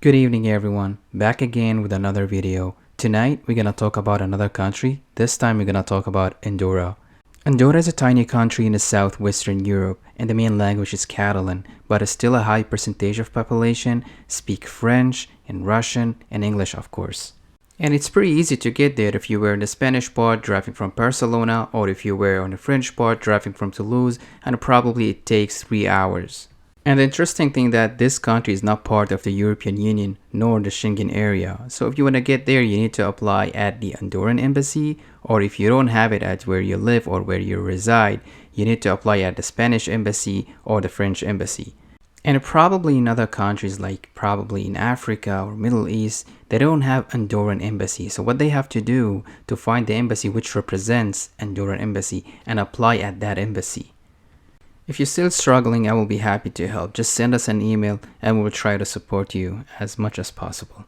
Good evening everyone, back again with another video. Tonight we're gonna talk about another country. This time we're gonna talk about Andorra. Andorra is a tiny country in the southwestern Europe and the main language is Catalan, but still a high percentage of population speak French and Russian and English of course. And it's pretty easy to get there if you were in the Spanish part driving from Barcelona or if you were on the French part driving from Toulouse, and probably it takes 3 hours. And the interesting thing that this country is not part of the European Union nor the Schengen area. So if you want to get there, you need to apply at the Andorran embassy, or if you don't have it at where you live or where you reside, you need to apply at the Spanish embassy or the French embassy. And probably in other countries like probably in Africa or Middle East, they don't have Andorran embassy. So what they have to do to find the embassy which represents Andorran embassy and apply at that embassy. If you're still struggling, I will be happy to help. Just send us an email and we will try to support you as much as possible.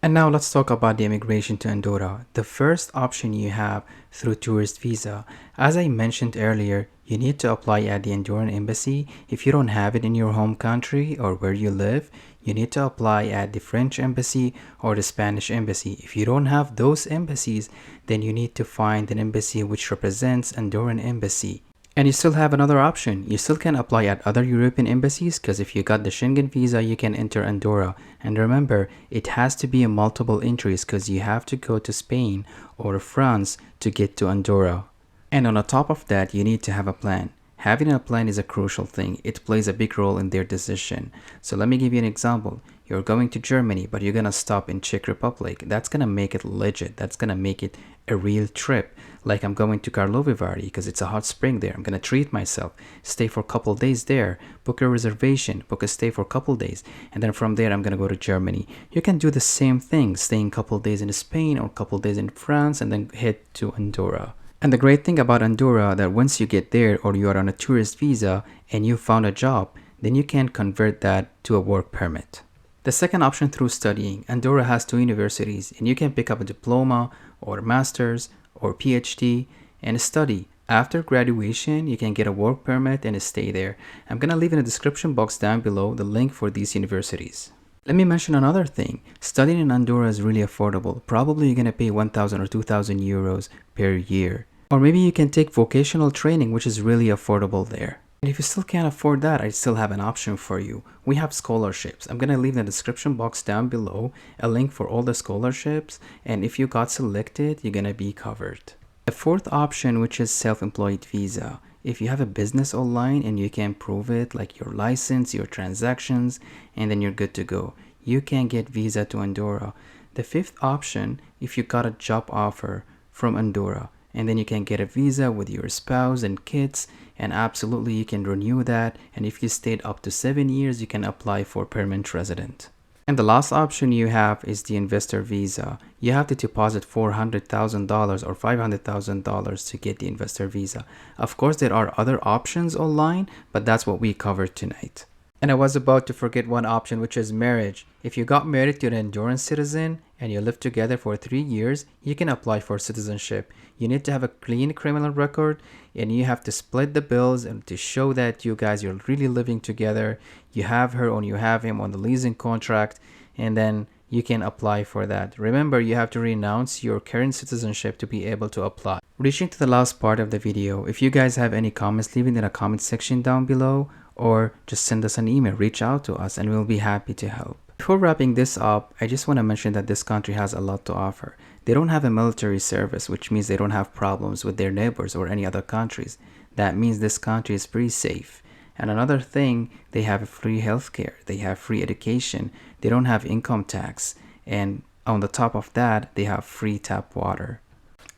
And now let's talk about the immigration to Andorra. The first option you have through tourist visa. As I mentioned earlier, you need to apply at the Andorran embassy. If you don't have it in your home country or where you live, you need to apply at the French embassy or the Spanish embassy. If you don't have those embassies, then you need to find an embassy which represents Andorran embassy. And you still have another option. You still can apply at other European embassies because if you got the Schengen visa, you can enter Andorra. And remember, it has to be a multiple entries because you have to go to Spain or France to get to Andorra. And on the top of that, you need to have a plan. Having a plan is a crucial thing. It plays a big role in their decision. So let me give you an example. You're going to Germany, but you're going to stop in Czech Republic. That's going to make it legit. That's going to make it a real trip. Like I'm going to 𝐦𝐨𝐤𝐤𝐿 because it's a hot spring there. I'm going to treat myself, stay for a couple days there, book a reservation, book a stay for a couple days. And then from there, I'm going to go to Germany. You can do the same thing, staying a couple days in Spain or a couple days in France and then head to Andorra. And the great thing about Andorra that once you get there or you are on a tourist visa and you found a job, then you can convert that to a work permit. The second option through studying, Andorra has 2 universities and you can pick up a diploma or a master's or PhD and study. After graduation, you can get a work permit and stay there. I'm gonna leave in the description box down below the link for these universities. Let me mention another thing. Studying in Andorra is really affordable. Probably you're gonna pay 1,000 or 2,000 euros per year. Or maybe you can take vocational training, which is really affordable there. And if you still can't afford that, I still have an option for you. We have scholarships. I'm going to leave in the description box down below a link for all the scholarships. And if you got selected, you're going to be covered. The fourth option, which is self-employed visa. If you have a business online and you can prove it, like your license, your transactions, and then you're good to go. You can get visa to Andorra. The fifth option, if you got a job offer from Andorra, and then you can get a visa with your spouse and kids, and absolutely you can renew that, and if you stayed up to 7 years you can apply for permanent resident. And the last option you have is the investor visa. You have to deposit $400,000 or $500,000 to get the investor visa. Of course there are other options online, but that's what we covered tonight. And I was about to forget one option, which is marriage. If you got married to an Andorran citizen and you lived together for 3 years, you can apply for citizenship. You need to have a clean criminal record and you have to split the bills and to show that you guys are really living together. You have her or you have him on the leasing contract, and then you can apply for that. Remember, you have to renounce your current citizenship to be able to apply. Reaching to the last part of the video, if you guys have any comments, leave it in the comment section down below, or just send us an email, reach out to us, and we'll be happy to help. Before wrapping this up, I just want to mention that this country has a lot to offer. They don't have a military service, which means they don't have problems with their neighbors or any other countries. That means this country is pretty safe. And another thing, they have free healthcare, they have free education, they don't have income tax, and on the top of that, they have free tap water.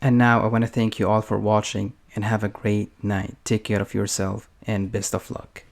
And now I want to thank you all for watching and have a great night. Take care of yourself and best of luck.